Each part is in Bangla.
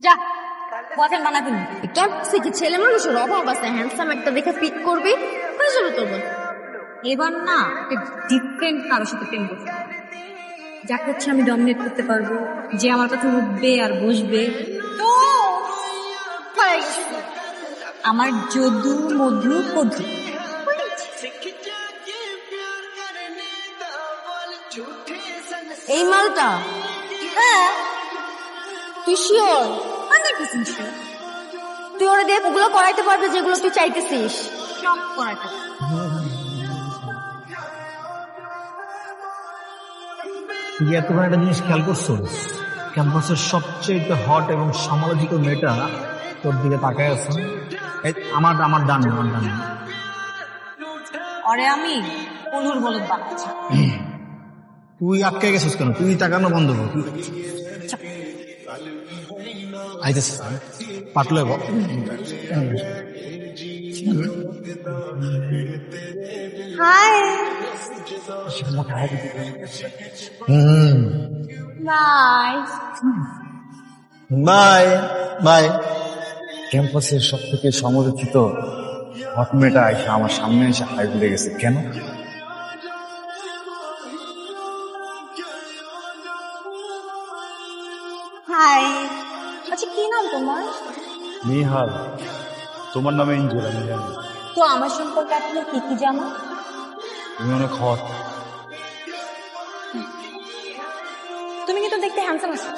যা বয়ফ্রেন্ড বানাবি না। সে কি ছেলে মানুষের অভাব আছে? হ্যান্ডসাম একটা দেখে পিক করবি, হয়ে যাবে তোর বোন। এবার না একটা ডিফারেন্ট কারোর সাথে প্রেম করতে হবে। যাকে হচ্ছে আমি ডমিনেট করতে পারবো, যে আমার কথা উঠবে আর বসবে। তো আমার যদু মধু কদু। এই মালটা? হ্যাঁ, তুই শিওর? 100% sure। তুই ওরা দিয়ে ওগুলো করাইতে পারবে যেগুলো তুই চাইতেছিস? সব করাটা। তুই এতবার একটা জিনিস খেয়াল করছো, ক্যাম্পাসের সবচেয়ে হট এবং সমালোচিত মেয়েটা তোর দিকে তাকায় আছে। আমার আমার ডান আমার ডান। অরে আমি অনুর বলদ বানাচ্ছি। তুই আটকে গেছিস কেন? তুই তাকানো বন্ধ কর। আইতেছিস পাটলে বল। Hi nice. Bye bye. ক্যাম্পাসের সব থেকে সমালোচিত হট মেয়েটা এসে আমার সামনে এসে হাই ভুলে গেছে কেন? হাই। আচ্ছা কি নাম তোমার? নিহাল। তোমার নামে ইঞ্জুর আমি জানি। তো আমার সম্পর্কে আপনি কি কি জানো? তুমি অনেক হট। তুমি কিন্তু দেখতে হ্যান্ডসাম আছো।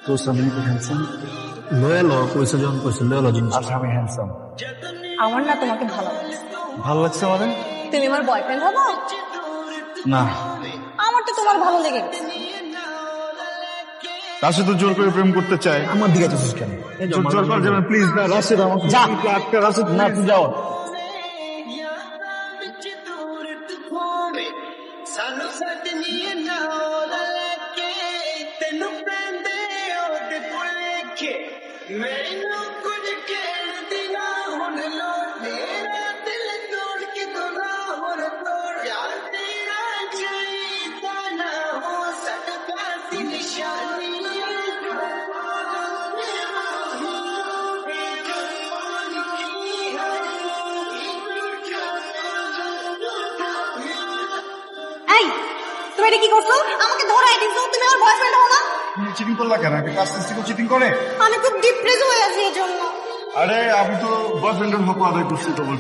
তো আমি তো হ্যান্ডসাম। লয়াল কইছে যখন কইছে লয়াল জিনিস। আচ্ছা আমি হ্যান্ডসাম। আমার না তোমাকে ভালো লাগছে। ভালো লাগছে মানে? তুমি আমার বয়ফ্রেন্ড হবো? না। আমার তো তোমার ভালো লেগে গেছে। তার সাথে জোর করে প্রেম করতে চাই। আমার দিকে আছিস কেন? জোর কর যাবেন প্লিজ না। রাশেদ আমাকে যা আটকা। রাশেদ না তুই যাও। এই তুমি এটা কি করছো? আমাকে ধরাই দিছো। তুমি আমার বয়ফ্রেন্ড হবো না? চিটিং করলা কেন? একটা কাজ থেকে চিটিং করে? আমি খুব ডিপ্রেস হয়ে আছি এর জন্য। আরে আমি তো বয়ফ্রেন্ডের হক আদায় করছি তো বল।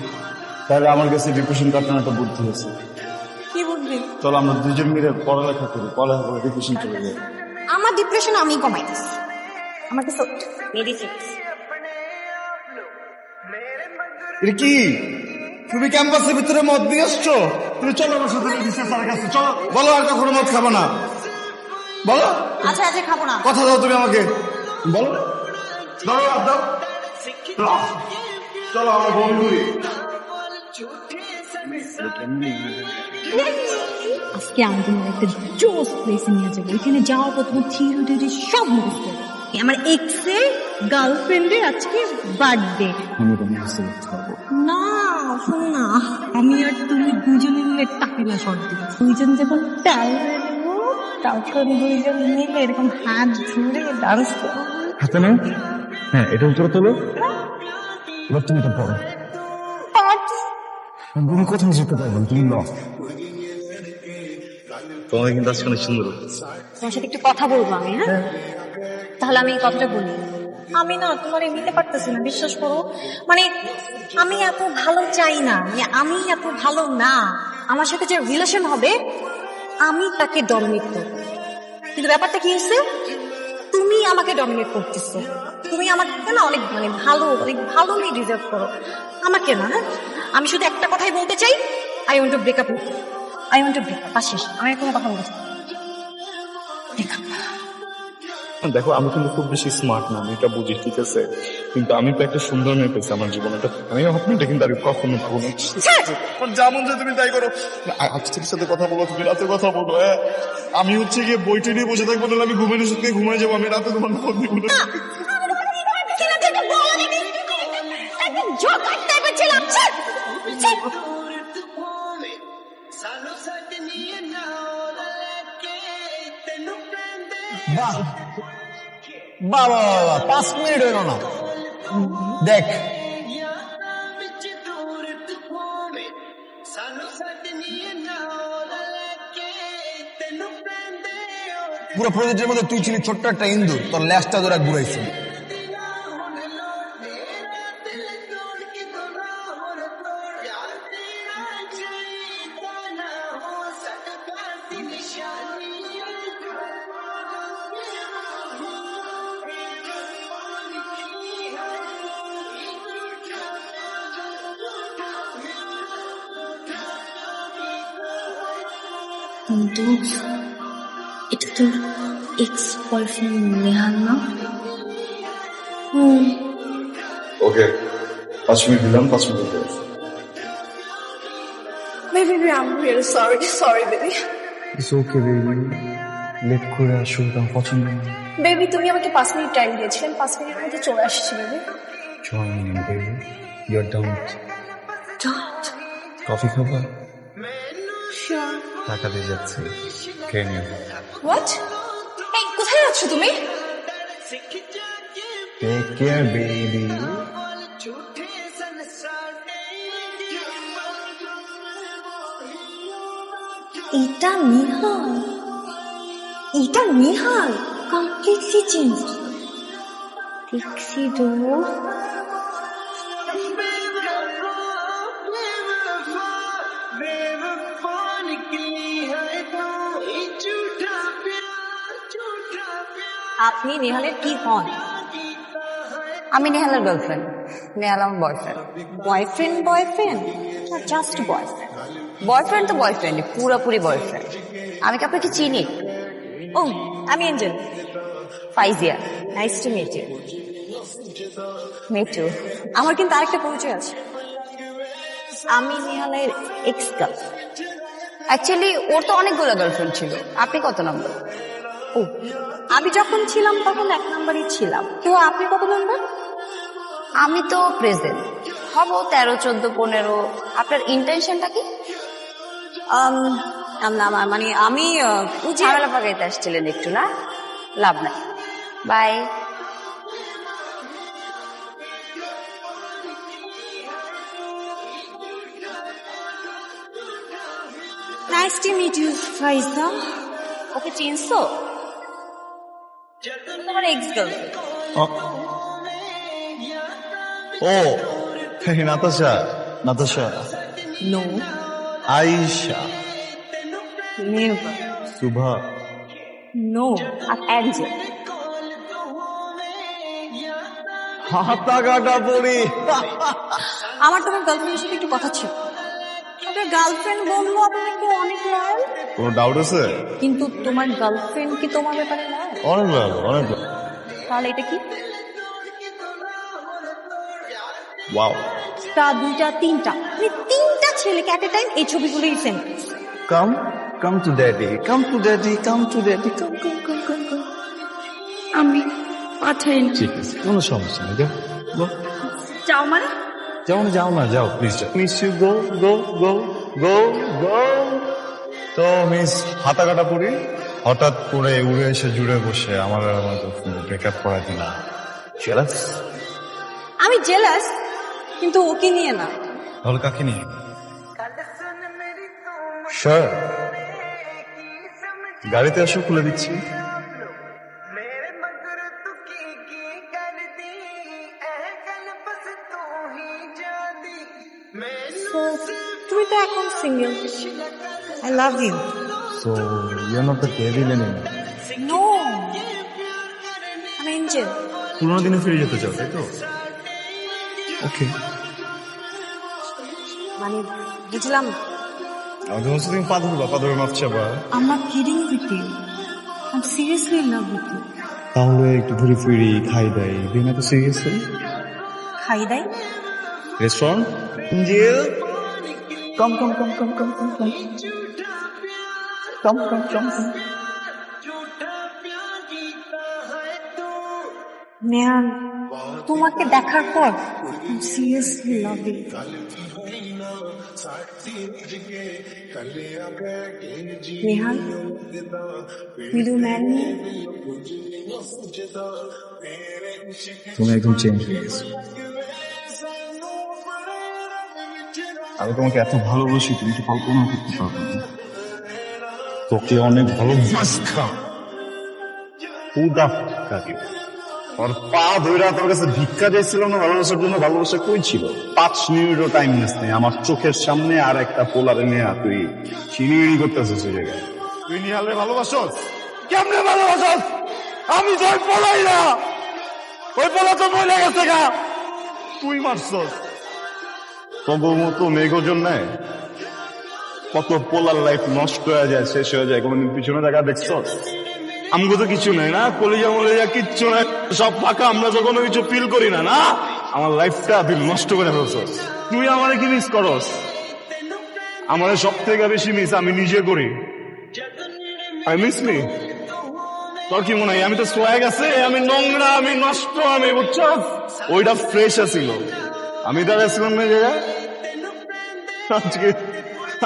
তাহলে আমার কাছে ডিপ্রেশন কাটানোর একটা বুদ্ধি আছে। কি বুঝলি? চলো আমরা দুজন মিলে পড়ালেখা করি, পড়ালেখা করে ডিপ্রেশন চলে যায়। আমার ডিপ্রেশন আমি কমাইতেছি। আমার কাছে মেডিসিন। এটা কি? তুমি ক্যাম্পাসের ভিতরে মদ দিয়ে আসছো? তুমি চলো আমার সাথে স্যারের কাছে চলো। বলো আর কখনো মদ খাবো না। বলো। আচ্ছা আচ্ছা খাবো না। কথা দাও তুমি আমাকে। বলো। দাও দাও। চলো আমরা বন্ধু। আজকে আমি তোমার একটা জোস প্লেসে নিয়ে যাবো। এখানে যাওয়ার পর তোমার থিওরি সব মুখস্থ করবে। আমার এক্স এর গার্লফ্রেন্ডের আজকে বার্থডে। আমি তোমার কাছে খাবো। না শোনো না, আমি আর তুমি দুজনে মিলে টাকিলা শট দিব। দুইজন যখন টাল দেবো তখন দুইজন মিলে এরকম হাত ধরে ডান্স করবো। হাতে না? হ্যাঁ এটা উত্তরে তোলো। এবার তুমি তো পড়ো। তুমি কোথাও যেতে পারবো তুমি ল। তোমাকে কিন্তু আজকে অনেক সুন্দর। তোমার সাথে একটু কথা বলবো আমি। হ্যাঁ তাহলে আমি এই কথাটা বলি। আমি না তোমার নিতে পারতেছি না, বিশ্বাস করো। মানে আমি এত ভালো চাই না, মানে আমি এত ভালো না। আমার সাথে যে রিলেশন হবে আমি তাকে ডমিনেট করব। কিন্তু ব্যাপারটা কি হচ্ছে, তুমি আমাকে ডমিনেট করতেছো। তুমি আমাকে না অনেক মানে অনেক ভালো মেয়ে ডিজার্ভ করো, আমাকে না। হ্যাঁ আমি শুধু একটা কথাই বলতে চাই, I want to break up with you. I want to break up. শেষ, আমি কোনো কথা বলতে চাই না। ব্রেকআপ। দেখো আমি কিন্তু খুব বেশি স্মার্ট না, আমি এটা বুঝি, ঠিক আছে, কিন্তু আমি তো একটা সুন্দর মেয়ে পেয়েছি আমার জীবনে। আমি আপনারটা কিন্তু আর কখনো পাবো না। যেমন যে তুমি তাই করো। আজকের সাথে কথা বলো, তুমি রাতে কথা বলো। হ্যাঁ আমি হচ্ছে গিয়ে বইটা নিয়ে বসে থাকবো, নাহলে আমি ঘুমের ওষুধ নিয়ে ঘুমাই যাবো। আমি রাতে তোমার ফোন দিব না। বাহ বাহ বাহ বাহ, বাহ, 5 মিনিট হইল না। দেখ পুরো প্রজেক্টের মধ্যে তুই ছিলি ছোট্ট একটা ইন্দুর, তোর ল্যাসটা ধরে ঘুরাইছিল। কিন্তু এটা তোর এক্স বয়ফ্রেন্ড নেহাল না? ওকে 5 মিনিট দিলাম, 5 মিনিট হয়ে গেছে। Baby, I'm really sorry, baby. It's okay baby, late করে আসো, আমার পছন্দ না। বেবি, তুমি আমাকে 5 মিনিট টাইম দিয়েছিলেন, 5 মিনিটের মধ্যে চলে আসছি baby. Joy baby, your doubt. Don't. Coffee খাবা? Sure. টাকা দিয়ে যাচ্ছি, খেয়ে নিও। What? এই কোথায় যাচ্ছ তুমি? Take care baby. এটা নিহাল, এটা নিহাল কমপ্লিটলি চেঞ্জ। দেখছি তো আপনি নেহালের কি হন? আমি নেহালের গার্লফ্রেন্ড, নেহাল আমার boyfriend. Boyfriend just boyfriend? Boyfriend তো বয়ফ্রেন্ড, পুরোপুরি বয়ফ্রেন্ড। আমি কি আপনাকে চিনি? ও, আমি angel. Faizia. Nice to meet you. Me too. আমার কিন্তু আরেকটা পরিচয় আছে, আমি নেহালের এক্স গার্লফ্রেন্ড। অ্যাকচুয়ালি ওর তো অনেকগুলো গার্লফ্রেন্ড ছিল। আপনি কত নম্বর? ও, আমি যখন ছিলাম তখন 1 নম্বরই ছিলাম। তো আপনি কত নম্বর? আমি তো প্রেজেন্ট, হব 13, 14, 15। আপনার ইন্টেনশনটা কি? মানে আমি ঝামেলা পাকাইতে আসছিলেন একটু, না? লাভ নাই, bye. Nice to meet you Faiza. Okay চিনছো? তোমার এক্স গার্লফ্রেন্ড। ও hey, Natasha. No, Ayesha. Never. Subha. No, Angel. হাতা কাটা পড়ি। আমার তোমার গার্লফ্রেন্ডের সাথে একটু কথা ছিল। আপনার গার্লফ্রেন্ড বললো আপনাকে অনেক লয়াল, কোনো ডাউট আছে? কিন্তু তোমার গার্লফ্রেন্ড কি তোমার ব্যাপারে লয়াল? অনেক ভালো, অনেক ভালো। তাহলে এটা কি? ওয়াও। তা 2টা 3টা, মানে 3টা ছেলেকে এট এ টাইম এই ছবিগুলোই send. Come to daddy, come to daddy, come. আমি পাঠাইনি। ঠিক আছে, কোনো সমস্যা নেই, যাও গো। যাও মানে? যাও না, যাও প্লিজ, যাও। মিস ইউ, গো। তো মিস হাতা কাটা পড়ি হঠাৎ করে উড়ে এসে জুড়ে বসে আমার ব্রেকআপ করা দিলাম। জেলাস? আমি জেলাস, কিন্তু ওকে নিয়ে না। তাহলে কাকে নিয়ে? স্যার, গাড়িতে আসো, খুলে দিচ্ছি। So, তুমি তো এখন single. I love you. So you not the devil anymore. No, আমি এঞ্জেল। পুরোনো দিনে ফিরে যেতে চাও, তাই তো? ওকে, মানে বুঝলাম। আমাদের মধ্যে তুমি পা ধরে মাপ চাবা। I'm not kidding with you. I'm seriously in love with you. তাহলে একটু ঘুরে ফিরি, খাই দাই, দিন এত সিরিয়াসলি। খাই দাই? রেস্টুরেন্ট? এঞ্জেল, কাম। নেহাল, তোমাকে দেখার পর seriously love you. Rehan, will you marry me? তুমি একদম চেঞ্জ হয়ে গেছো। আমি তোমাকে এত ভালোবাসি তুমি তো কল্পনা করতে পারবে না। তোকে অনেক ভালোবাসা ওর পা ধরে তোর কাছে ভিক্ষা চাইছিল না ভালোবাসার জন্য। ভালোবাসা কই ছিল? 5 মিনিটও টাইম নেস নেই। আমার চোখের সামনে আর একটা পোলারে নিয়ে তুই চিনিড়ি করতেছিস ওই জায়গায়। তুই নিহালে ভালোবাসস? কেমনে ভালোবাসস? আমি তো ওই পোলাই না, ওই পোলা তো মরে গেছে গা। তুই মারছস তবুর মতো মেঘজন নাই। কত পোলার লাইফ নষ্ট হয়ে যায়, শেষ হয়ে যায়, কোনোদিন পিছনে দেখা দেখছস? আমগো তো কিছু নাই না, কলিজা মলিজা কিচ্ছু নাই, সব ফাঁকা। আমরা তো কোনো কিছু ফিল করি না। না, আমার লাইফটা তুই নষ্ট করে ফেলছস। তুই আমারে কি মিস করস? আমারে সব থেকে বেশি মিস আমি নিজে করি। I miss me. তোর কি মনে হয় আমি তো সোয়াগ আছে, আমি নোংরা, আমি নষ্ট, আমি বুঝছস? ওইটা ফ্রেশ আছিল, আমি দাঁড়াইছিলাম না জায়গায়।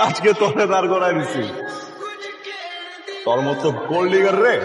আজকে তোরে দাঁড় করাই দিছি। তোর মতো গোল্ড ডিগার রে